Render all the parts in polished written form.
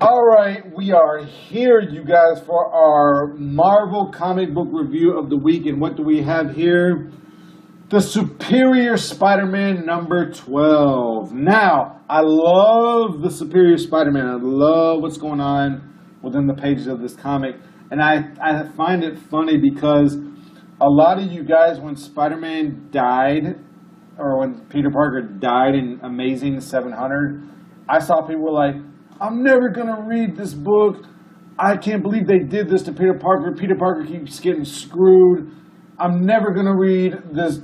All right, we are here, you guys, for our Marvel comic book review of the week. And what do we have here? The Superior Spider-Man number 12. Now, I love the Superior Spider-Man. I love what's going on within the pages of this comic. And I find it funny because a lot of you guys, when Spider-Man died, or when Peter Parker died in Amazing 700, I saw people were like, I'm never going to read this book. I can't believe they did this to Peter Parker. Peter Parker keeps getting screwed. I'm never going to read this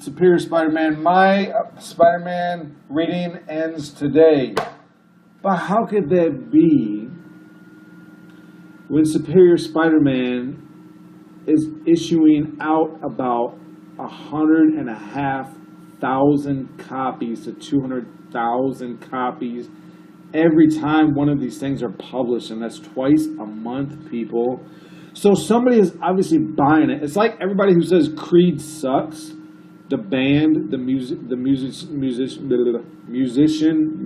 Superior Spider-Man. My Spider-Man reading ends today. But how could that be when Superior Spider-Man is issuing out about 100,500 copies to 200,000 copies every time one of these things are published, and that's twice a month, people. So somebody is obviously buying it. It's like everybody who says Creed sucks, the band, the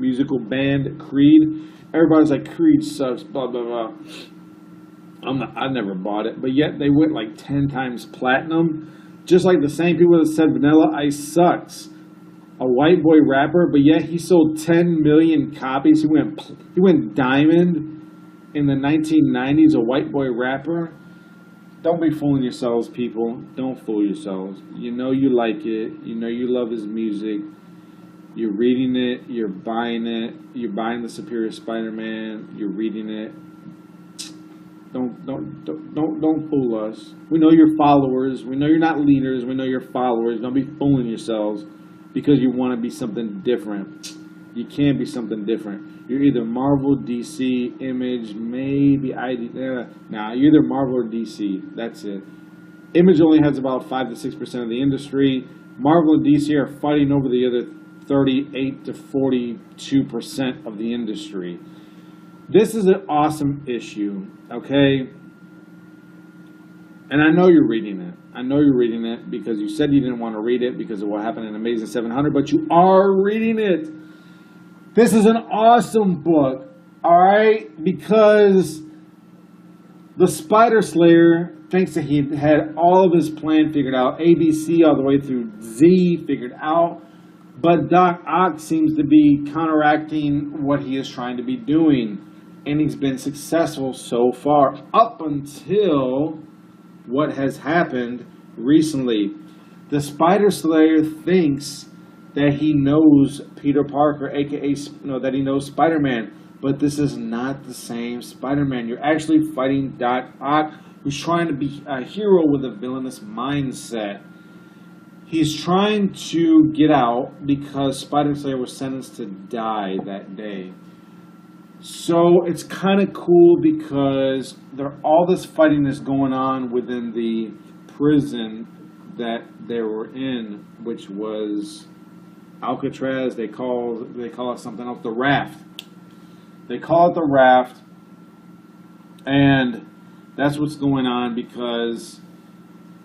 musical band Creed. Everybody's like, Creed sucks, blah blah blah. I never bought it, but yet they went like 10 times platinum. Just like the same people that said Vanilla Ice sucks, a white boy rapper, but yet he sold 10 million copies. He went diamond in the 1990s, a white boy rapper. Don't be fooling yourselves, people. Don't fool yourselves. You know you like it. You know you love his music. You're reading it. You're buying it. You're buying the Superior Spider-Man. You're reading it. Don't fool us. We know you're followers. We know you're not leaders. We know you're followers. Don't be fooling yourselves because you want to be something different. You can't be something different. You're either Marvel, DC, Image, maybe ID. Nah, you're either Marvel or DC. That's it. Image only has about 5 to 6% of the industry. Marvel and DC are fighting over the other 38 to 42% of the industry. This is an awesome issue, okay? And I know you're reading it. I know you're reading it because you said you didn't want to read it because of what happened in Amazing 700, but you are reading it. This is an awesome book, all right? Because the Spider Slayer thinks that he had all of his plan figured out, ABC all the way through Z figured out, but Doc Ock seems to be counteracting what he is trying to be doing. And he's been successful so far up until what has happened recently. The Spider Slayer thinks that he knows Peter Parker, aka that he knows Spider-Man, but this is not the same Spider-Man. You're actually fighting Doc Ock, who's trying to be a hero with a villainous mindset. He's trying to get out because Spider Slayer was sentenced to die that day. So it's kind of cool because all this fighting is going on within the prison that they were in, which was Alcatraz. They call it something else, the Raft. They call it the Raft, and that's what's going on because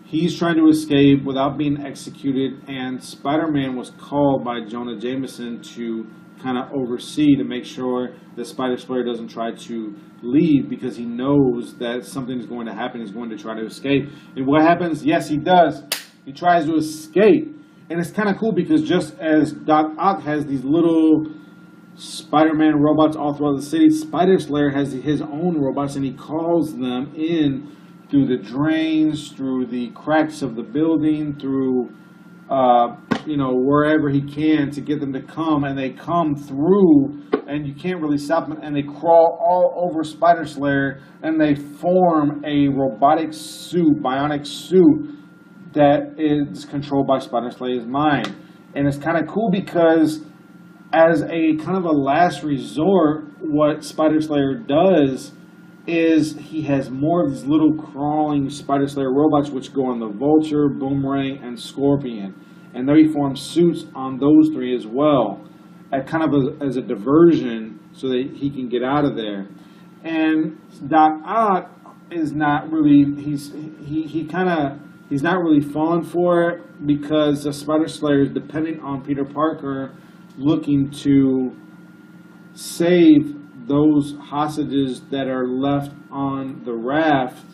he's trying to escape without being executed, and Spider-Man was called by Jonah Jameson to kind of oversee to make sure that Spider Slayer doesn't try to leave because he knows that something is going to happen. He's going to try to escape. And what happens? Yes, he does. He tries to escape. And it's kind of cool because just as Doc Ock has these little Spider-Man robots all throughout the city, Spider Slayer has his own robots, and he calls them in through the drains, through the cracks of the building, through wherever he can to get them to come, and they come through, and you can't really stop them, and they crawl all over Spider Slayer, and they form a robotic suit, bionic suit, that is controlled by Spider Slayer's mind. And it's kind of cool because as a kind of a last resort, what Spider Slayer does is he has more of these little crawling Spider Slayer robots which go on the Vulture, Boomerang, and Scorpion. And then he forms suits on those three as well, as a diversion so that he can get out of there. And Doc Ock is not really, he's not really falling for it because the Spider Slayer is depending on Peter Parker looking to save those hostages that are left on the raft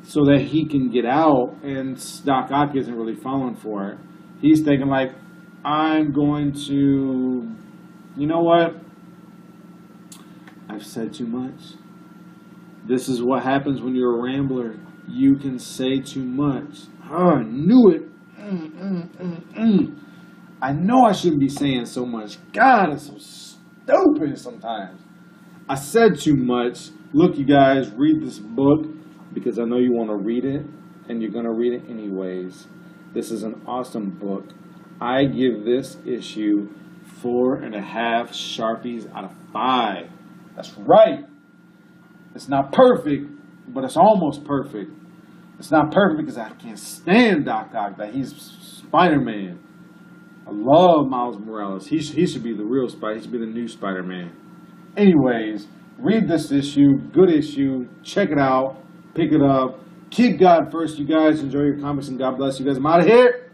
so that he can get out, and Doc Ock isn't really falling for it. He's thinking like, I'm going to, you know what? I've said too much. This is what happens when you're a rambler. You can say too much. Oh, I knew it. I know I shouldn't be saying so much. God, it's so stupid sometimes. I said too much. Look, you guys, read this book because I know you want to read it, and you're going to read it anyways. This is an awesome book. I give this issue 4.5 Sharpies out of 5. That's right. It's not perfect, but it's almost perfect. It's not perfect because I can't stand Doc Ock, that he's Spider-Man. I love Miles Morales. He should be the real Spider. He should be the new Spider-Man. Anyways, read this issue. Good issue. Check it out. Pick it up. Keep God first, you guys. Enjoy your comics, and God bless you guys. I'm out of here.